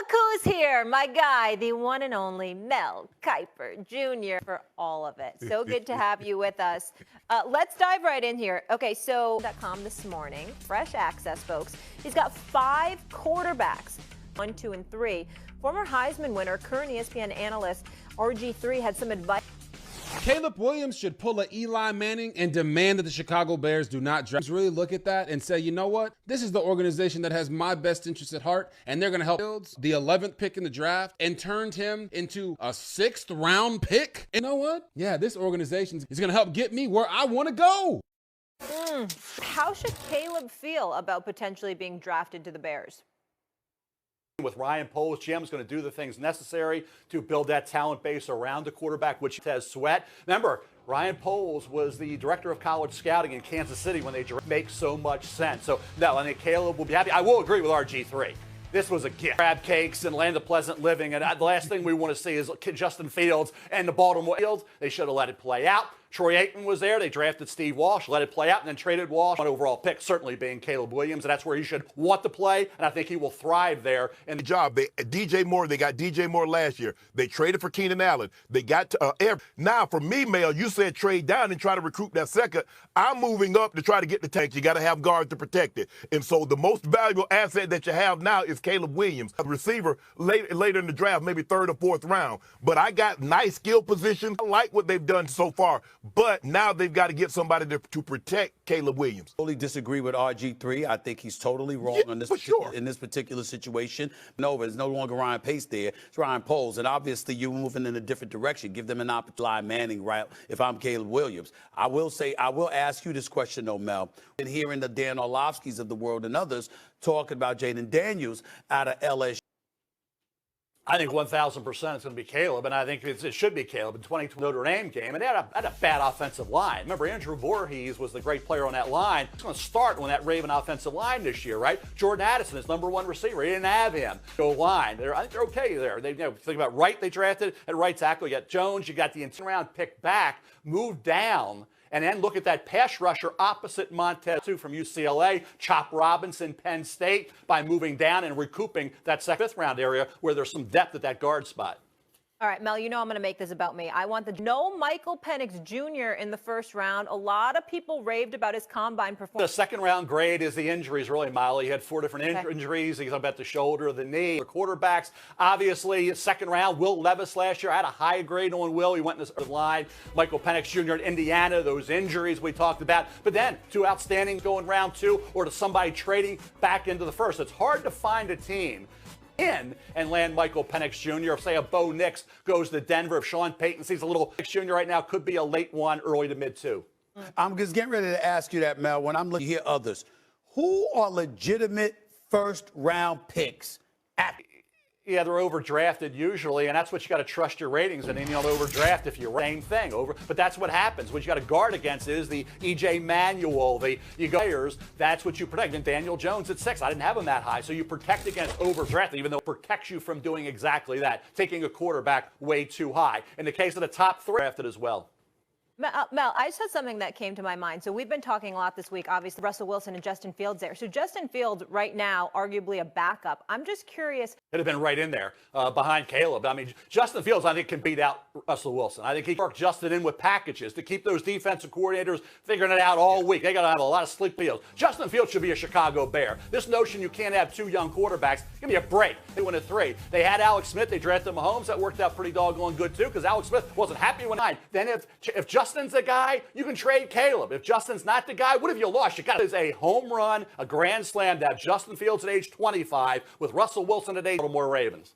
Look who's here, my guy, the one and only Mel Kiper Jr. for all of it. So good to have you with us. Let's dive right in here. Okay, so .com this morning, fresh access, folks. He's got 5 quarterbacks, 1, 2, and 3. Former Heisman winner, current ESPN analyst RG3 had some advice. Caleb Williams should pull a Eli Manning and demand that the Chicago Bears do not draft. Really look at that and say, you know what? This is the organization that has my best interest at heart, and they're going to help Fields, the 11th pick in the draft, and turned him into a 6th round pick. And you know what? Yeah, this organization is going to help get me where I want to go. How should Caleb feel about potentially being drafted to the Bears? With Ryan Poles, GM's going to do the things necessary to build that talent base around the quarterback, which has Sweat. Remember, Ryan Poles was the director of college scouting in Kansas City when they make so much sense. So, no, I think Caleb will be happy. I will agree with RG3. This was a gift. Crab cakes and land of pleasant living. And the last thing we want to see is Justin Fields and the Baltimore Fields. They should have let it play out. Troy Aikman was there. They drafted Steve Walsh, let it play out, and then traded Walsh. One overall pick, certainly being Caleb Williams, and that's where he should want to play, and I think he will thrive there. And the job, they got DJ Moore last year. They traded for Keenan Allen. They got now for me, Mel, you said trade down and try to recruit that second. I'm moving up to try to get the tank. You got to have guards to protect it, and so the most valuable asset that you have now is Caleb Williams, a receiver later in the draft, maybe 3rd or 4th round. But I got nice skill positions. I like what they've done so far. But now they've got to get somebody to protect Caleb Williams. Totally disagree with RG3. I think he's totally wrong in this particular situation. No, it's no longer Ryan Pace there. It's Ryan Poles. And obviously you're moving in a different direction. Give them an opportunity. Manning, right? If I'm Caleb Williams. I will ask you this question, though, Mel. Been hearing the Dan Orlovskis of the world and others talking about Jaden Daniels out of LSU. I think 1,000% it's going to be Caleb, and I think it should be Caleb in 2020 Notre Dame game. And they had a bad offensive line. Remember, Andrew Voorhees was the great player on that line. He's going to start on that Raven offensive line this year, right? Jordan Addison is #1 receiver. He didn't have him. Go line. I think they're okay there. They think about Wright. They drafted at right tackle. You got Jones. You got the round pick back, moved down. And then look at that pass rusher opposite Montez from UCLA, Chop Robinson, Penn State, by moving down and recouping that 5th round area where there's some depth at that guard spot. All right, Mel, you know I'm going to make this about me. I want no Michael Penix Jr. in the 1st round. A lot of people raved about his combine performance. The 2nd round grade is the injuries, really, Molly. He had 4 different injuries. He's about the shoulder, the knee. The quarterbacks, obviously, 2nd round. Will Levis last year. I had a high grade on Will. He went in this line. Michael Penix Jr. in Indiana, those injuries we talked about. But then 2 outstanding going round 2 or to somebody trading back into the 1st. It's hard to find a team in and land Michael Penix Jr. If, say, a Bo Nix goes to Denver, if Sean Payton sees a little Penix Jr. right now, could be a late 1, early to mid 2. I'm just getting ready to ask you that, Mel. When I'm looking here, others, who are legitimate 1st round picks? Yeah, they're overdrafted usually, and that's what you got to trust your ratings. And then you don't overdraft if you're same thing over. But that's what happens. What you got to guard against is the E.J. Manuel, you go players. That's what you protect. And Daniel Jones at 6. I didn't have him that high, so you protect against overdrafting, even though it protects you from doing exactly that, taking a quarterback way too high. In the case of the top 3, drafted as well. Mel, I just had something that came to my mind. So we've been talking a lot this week, obviously, Russell Wilson and Justin Fields there. So Justin Fields right now, arguably a backup. I'm just curious. It'd have been right in there behind Caleb. I mean, Justin Fields, I think, can beat out Russell Wilson. I think he worked Justin in with packages to keep those defensive coordinators figuring it out all week. They got to have a lot of sleep deals. Justin Fields should be a Chicago Bear. This notion you can't have 2 young quarterbacks, give me a break. They went at 3. They had Alex Smith. They drafted Mahomes. That worked out pretty doggone good, too, because Alex Smith wasn't happy when 9. Then if Justin's the guy, you can trade Caleb. If Justin's not the guy, what have you lost? You got a home run, a grand slam to have Justin Fields at age 25 with Russell Wilson at age Baltimore Ravens.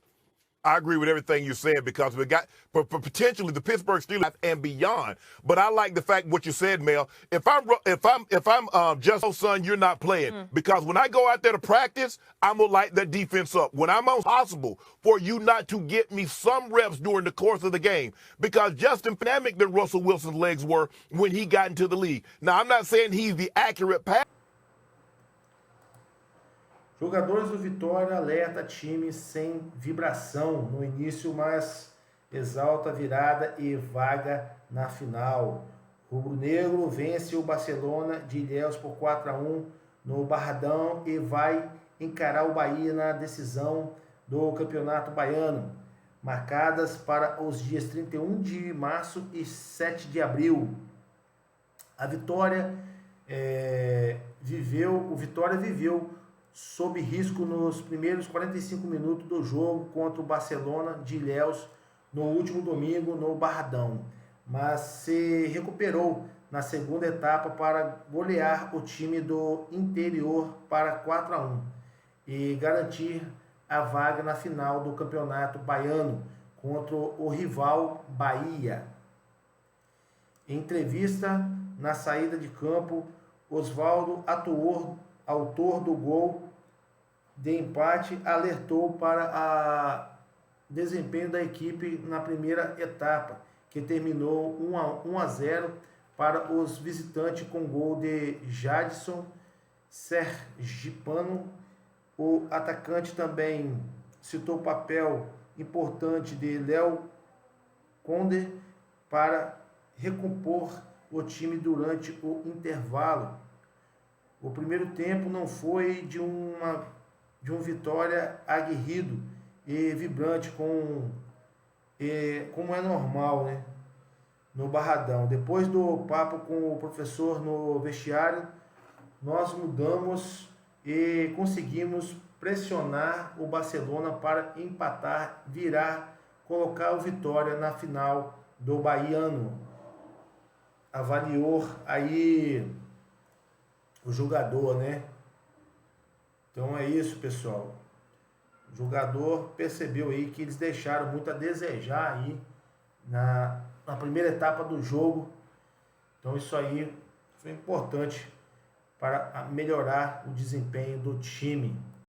I agree with everything you said because we got potentially the Pittsburgh Steelers and beyond. But I like the fact what you said, Mel. If I'm just son, you're not playing because when I go out there to practice, I'm gonna light that defense up. When I'm possible for you not to get me some reps during the course of the game because Justin dynamic than Russell Wilson's legs were when he got into the league. Now I'm not saying he's the accurate pass. Jogadores do Vitória alerta time sem vibração no início, mas exalta a virada e vaga na final. Rubro-Negro vence o Barcelona de Ilhéus por 4-1 no Barradão e vai encarar o Bahia na decisão do Campeonato Baiano, marcadas para os dias 31 de março e 7 de abril. A Vitória viveu sob risco nos primeiros 45 minutos do jogo contra o Barcelona de Ilhéus no último domingo no Barradão, mas se recuperou na segunda etapa para golear o time do interior para 4-1 e garantir a vaga na final do Campeonato Baiano contra o rival Bahia. Em entrevista na saída de campo, Osvaldo, autor do gol de empate, alertou para o desempenho da equipe na primeira etapa, que terminou 1-0 para os visitantes com gol de Jadson Sergipano. O atacante também citou o papel importante de Léo Conde para recompor o time durante o intervalo. O primeiro tempo não foi de um Vitória aguerrido e vibrante, como é normal, né, no Barradão. Depois do papo com o professor no vestiário, nós mudamos e conseguimos pressionar o Barcelona para empatar, virar, colocar o Vitória na final do Baiano. Avaliou aí o jogador, né? Então é isso, pessoal. O jogador percebeu aí que eles deixaram muito a desejar aí na primeira etapa do jogo. Então isso aí foi importante para melhorar o desempenho do time.